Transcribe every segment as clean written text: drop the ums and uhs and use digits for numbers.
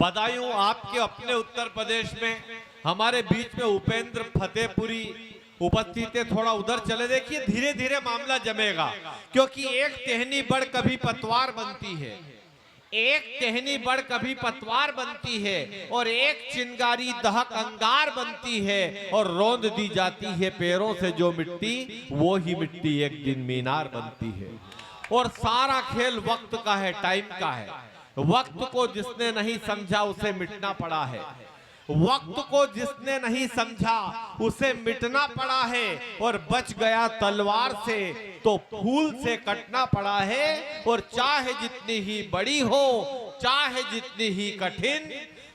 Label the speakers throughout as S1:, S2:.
S1: बदायूं आपके अपने उत्तर प्रदेश में हमारे बीच में उपेंद्र फतेहपुरी उपस्थित है। थोड़ा उधर चले देखिए, धीरे धीरे मामला जमेगा, क्योंकि एक टहनी बढ़ कभी पतवार बनती है, एक टहनी बढ़ कभी पतवार बनती है, और एक चिंगारी दहक अंगार बनती है, और रौंद दी जाती है पैरों से जो मिट्टी, वो ही मिट्टी एक दिन मीनार बनती है। और सारा खेल वक्त का है, टाइम का है। वक्त को जिसने नहीं समझा उसे मिटना पड़ा है, वक्त को जिसने नहीं समझा उसे मिटना पड़ा है, और बच गया तलवार से तो फूल से कटना पड़ा है। और चाहे जितनी ही बड़ी हो, चाहे जितनी ही कठिन,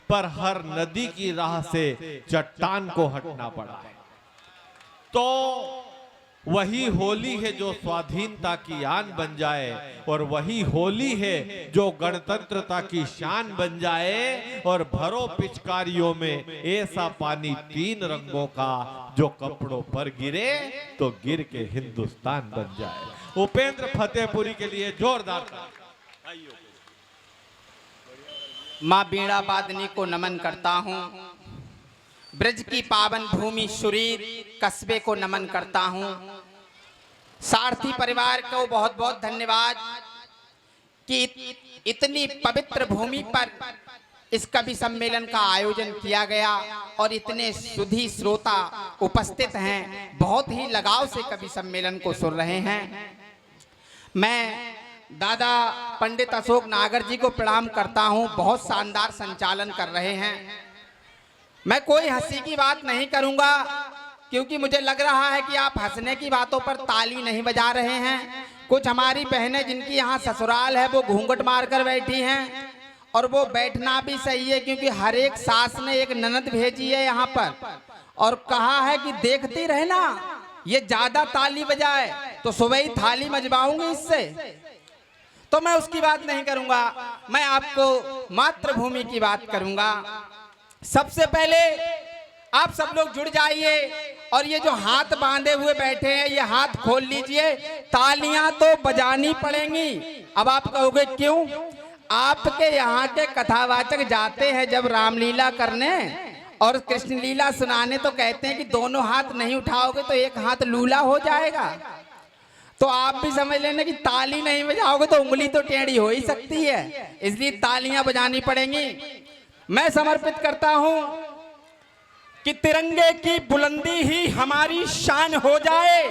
S1: पर हर नदी की राह से चट्टान को हटना पड़ा है। तो वही होली है जो स्वाधीनता की आन बन जाए, और वही होली है जो गणतंत्रता की शान बन जाए। और भरो पिचकारियों में ऐसा पानी तीन रंगों का, जो कपड़ों पर गिरे तो गिर के हिंदुस्तान बन जाए। उपेंद्र फतेहपुरी के लिए जोरदार
S2: माँ बीड़ा वादनी को नमन करता हूँ। ब्रज की पावन भूमि सुरीर कस्बे को नमन करता हूँ। सारथी परिवार को बहुत बहुत धन्यवाद कि इतनी पवित्र भूमि पर इस कवि सम्मेलन का आयोजन किया गया, और इतने सुधी श्रोता उपस्थित हैं, बहुत ही लगाव से कवि सम्मेलन को सुन रहे हैं। मैं दादा पंडित अशोक नागर जी को प्रणाम करता हूँ, बहुत शानदार संचालन कर रहे हैं। मैं कोई हंसी की बात नहीं करूंगा, क्योंकि मुझे लग रहा है कि आप हंसने की बातों पर ताली नहीं बजा रहे हैं। कुछ हमारी बहनें जिनकी यहाँ ससुराल है वो घूंघट मारकर बैठी हैं, और वो बैठना भी सही है, क्योंकि हर एक सास ने एक ननद भेजी है यहाँ पर, और कहा है कि देखती रहना, ये ज्यादा ताली बजाए तो सुबह ही थाली मजवाऊंगी इससे। तो मैं उसकी बात नहीं करूंगा, मैं आपको मातृभूमि की बात करूंगा। सबसे पहले आप सब लोग जुड़ जाइए, और ये जो हाथ बांधे हुए बैठे हैं ये हाथ खोल लीजिए। तालियां तो बजानी पड़ेंगी। अब आप कहोगे क्यों? आपके यहाँ के कथावाचक जाते हैं जब रामलीला करने और कृष्ण लीला सुनाने, तो कहते हैं कि दोनों हाथ नहीं उठाओगे तो एक हाथ लूला हो जाएगा। तो आप भी समझ लेना कि ताली नहीं बजाओगे तो उंगली तो टेढ़ी हो ही सकती है, इसलिए तालियां बजानी पड़ेंगी। मैं समर्पित करता हूं कि तिरंगे की बुलंदी ही हमारी शान हो जाए।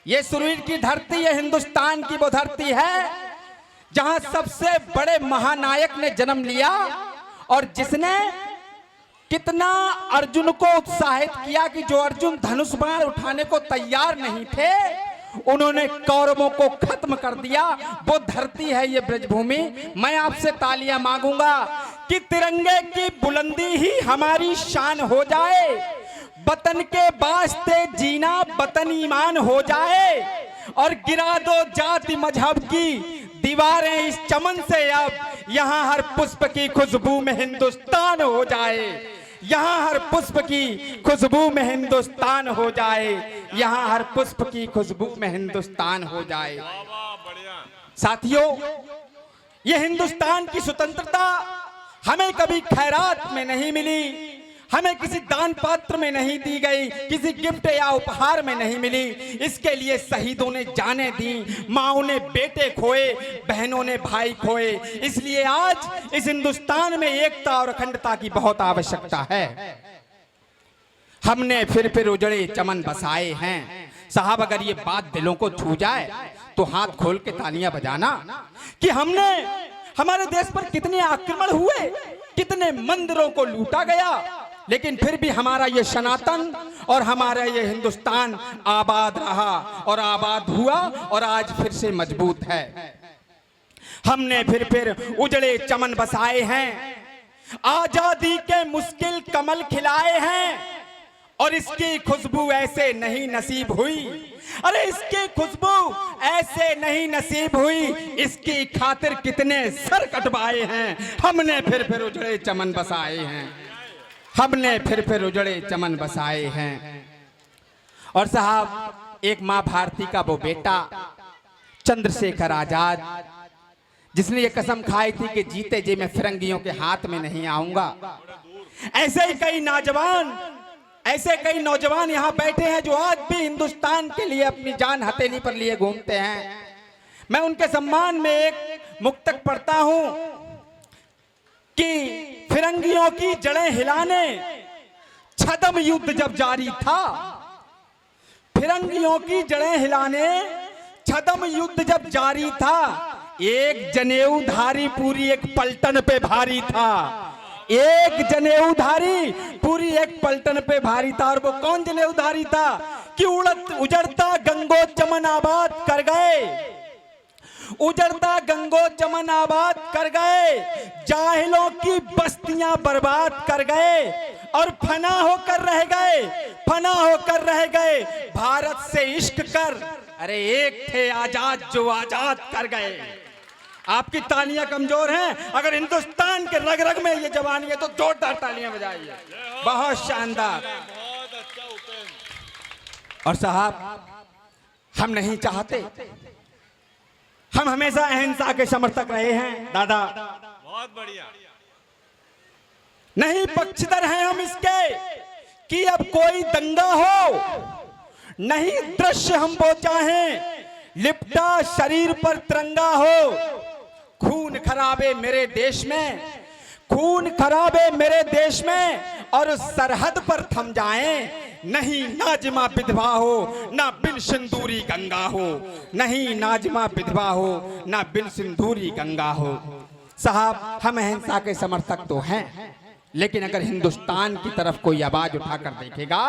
S2: ये सुरीर की धरती, ये हिंदुस्तान की वो धरती है जहां सबसे बड़े महानायक ने जन्म लिया, और जिसने कितना अर्जुन को उत्साहित किया कि जो अर्जुन धनुष बाण उठाने को तैयार नहीं थे, उन्होंने कौरवों को खत्म कर दिया। वो धरती है ये ब्रजभूमि। मैं आपसे तालियां मांगूंगा कि तिरंगे की बुलंदी ही हमारी शान हो जाए। वतन के वास्ते जीना वतन ईमान हो जाए, और गिरा दो जाति मजहब की दीवारें इस चमन से। अब यहाँ हर पुष्प की खुशबू में हिंदुस्तान हो जाए, यहाँ हर पुष्प की खुशबू में हिंदुस्तान हो जाए, यहाँ हर पुष्प की खुशबू में हिंदुस्तान हो जाए। साथियों, ये हिंदुस्तान की स्वतंत्रता हमें कभी खैरात में नहीं मिली, हमें किसी दान पात्र में नहीं दी गई, किसी गिफ्ट या उपहार में नहीं मिली। इसके लिए शहीदों ने जानें दी, माओं ने बेटे खोए, बहनों ने भाई खोए। इसलिए आज इस हिंदुस्तान में एकता और अखंडता की बहुत आवश्यकता है। हमने फिर उजड़े चमन बसाए हैं। साहब, अगर ये बात दिलों को छू जाए तो हाथ खोल के तालियां बजाना कि हमने हमारे देश पर कितने आक्रमण हुए, कितने मंदिरों को लूटा गया, लेकिन फिर भी हमारा ये सनातन और हमारा ये हिंदुस्तान आबाद रहा और आबाद हुआ, और आज फिर से मजबूत है। हमने फिर उजड़े चमन बसाए हैं, आजादी के मुश्किल कमल खिलाए हैं, और इसकी खुशबू ऐसे नहीं नसीब हुई। अरे इसकी खुशबू ऐसे नहीं नसीब हुई, इसकी खातिर कितने सर कटवाए हैं। हमने फिर उजड़े चमन बसाए हैं, हमने फिर उजड़े चमन बसाए हैं। और साहब, एक माँ भारती का वो बेटा चंद्रशेखर आजाद, जिसने ये कसम खाई थी कि जीते जी मैं फिरंगियों के हाथ में नहीं आऊंगा। ऐसे ही कई नौजवान यहाँ बैठे हैं जो आज भी हिंदुस्तान के लिए अपनी जान हथेली पर लिए घूमते हैं। मैं उनके सम्मान में एक मुक्तक पढ़ता हूं कि फिरंगियों की जड़ें हिलाने छद्म युद्ध जब जारी था, फिरंगियों की जड़ें हिलाने छद्म युद्ध जब जारी था, एक जनेऊधारी पूरी एक पलटन पे भारी था, एक जनेऊधारी पूरी एक पलटन पे भारी था। और वो कौन जनेऊधारी था कि उजड़ता गंगो चमन आबाद कर गए, उजड़ता गंगो चमन आबाद कर गए, जाहिलों की बस्तियां बर्बाद कर गए और फना होकर रह गए, फना होकर रह गए भारत से इश्क कर। अरे एक थे आजाद जो आजाद कर गए। आपकी तालियां कमजोर हैं, अगर हिंदुस्तान के रग रग में ये जवानी है तो जोरदार तालियां बजाइए। बहुत शानदार। और साहब, हम नहीं चाहते, हम हमेशा अहिंसा के समर्थक रहे हैं दादा,
S1: बहुत बढ़िया।
S2: नहीं पक्षधर हैं हम इसके कि अब कोई दंगा हो, नहीं दृश्य हम वो चाहें लिपटा शरीर पर तिरंगा हो। खून खराबे मेरे देश में, खून खराबे मेरे देश में और सरहद पर थम जाएं, नहीं नाजमा विधवा हो ना बिन सिंदूरी गंगा हो, नहीं नाजमा विधवा हो ना बिन सिंदूरी गंगा हो। साहब, हम अहिंसा के समर्थक तो हैं, लेकिन अगर हिंदुस्तान की तरफ कोई आवाज उठाकर देखेगा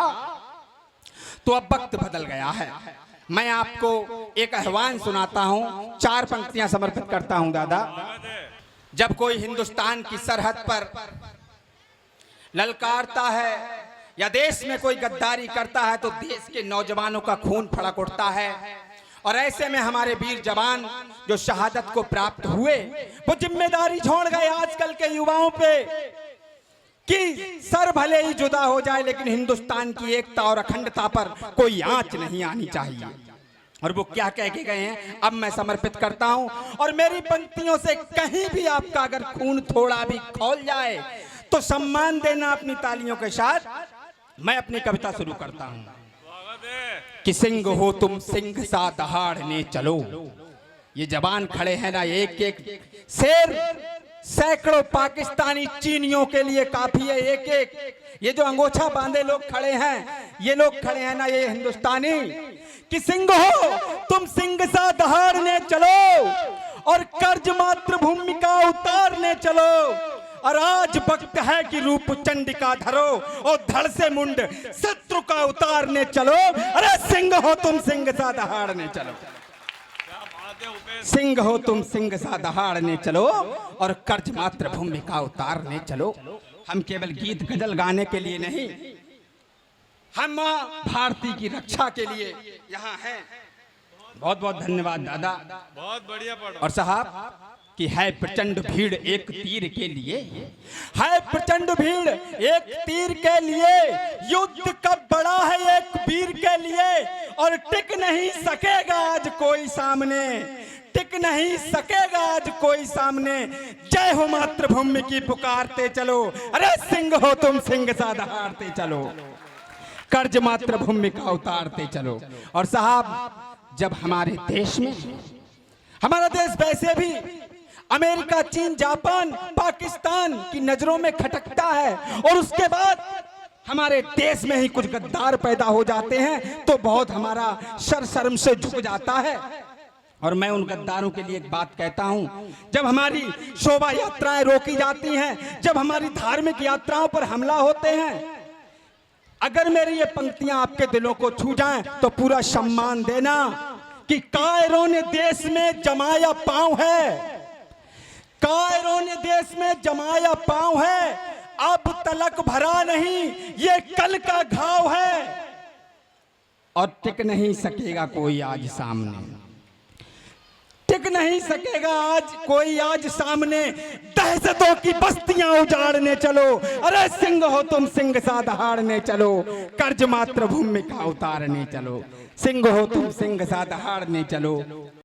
S2: तो अब वक्त बदल गया है। मैं आपको एक आह्वान सुनाता हूं, 4 पंक्तियां समर्पित करता हूं दादा। जब कोई हिंदुस्तान की सरहद पर ललकारता है या देश में कोई गद्दारी करता है तो देश के नौजवानों का खून फड़क उठता है। और ऐसे में हमारे वीर जवान जो शहादत को प्राप्त हुए, वो जिम्मेदारी छोड़ गए आजकल के युवाओं पे कि सर भले ही जुदा हो जाए लेकिन हिंदुस्तान की एकता और अखंडता पर कोई आंच नहीं आनी चाहिए। और वो क्या कह के गए हैं, अब मैं समर्पित करता हूं। और मेरी पंक्तियों से कहीं भी आपका अगर खून थोड़ा भी खौल जाए तो सम्मान देना अपनी तालियों के साथ। मैं अपनी कविता शुरू करता हूं कि सिंह हो तुम सिंह सा दहाड़ने चलो। ये जवान खड़े हैं ना, एक एक शेर सैकड़ों पाकिस्तानी चीनियों के लिए काफी है। एक एक ये जो अंगोछा बांधे लोग खड़े हैं, ये लोग खड़े हैं ना, ये हिंदुस्तानी। कि सिंह हो तुम सिंह सा दहाड़ने चलो और कर्ज मातृभूमि का उतारने चलो। और आज वक्त है कि रूप चंडिका धरो और धड़ से मुंड शत्रु का उतारने चलो। अरे सिंह हो तुम सिंह सा दहाड़ने चलो, सिंह हो तुम सिंह सा दहाड़ने चलो और कर्ज मातृभूमि का उतारने चलो। हम केवल गीत गजल गाने के लिए नहीं, हम मां भारती की रक्षा के लिए यहाँ हैं। बहुत बहुत धन्यवाद दादा,
S1: बहुत बढ़िया पढ़ो।
S2: और साहब कि है प्रचंड भीड़ एक तीर के लिए, है प्रचंड भीड़ एक तीर के लिए, युद्ध कब बड़ा है एक वीर के लिए। और टिक नहीं सकेगा आज कोई सामने, टिक नहीं सकेगा आज कोई सामने। जय हो मातृभूमि की पुकारते चलो। अरे सिंह हो तुम सिंह सा दहाड़ते चलो, कर्ज मातृभूमि का उतारते चलो। और साहब, जब हमारे देश में, हमारा देश वैसे भी अमेरिका, चीन, जापान, पाकिस्तान की नजरों में खटकता है और उसके बाद हमारे देश में ही कुछ गद्दार पैदा हो जाते हैं तो बहुत हमारा सर शर्म से झुक जाता है। और मैं उन गद्दारों के लिए एक बात कहता हूं, जब हमारी शोभा यात्राएं रोकी जाती हैं, जब हमारी धार्मिक यात्राओं पर हमला होते हैं, अगर मेरी ये पंक्तियां आपके दिलों को छू जाएं तो पूरा सम्मान देना कि कायरों ने देश में जमाया पांव है, कायरों ने देश में जमाया पांव है, अब तलक भरा नहीं ये कल का घाव है। और टिक नहीं सकेगा कोई आज सामने, टिक नहीं सकेगा आज कोई आज सामने। दहशतों की बस्तियां उजाड़ने चलो। अरे सिंह हो तुम सिंह सा दहाड़ने चलो, कर्ज मातृभूमि का उतारने चलो। सिंह हो तुम सिंह सा दहाड़ने चलो।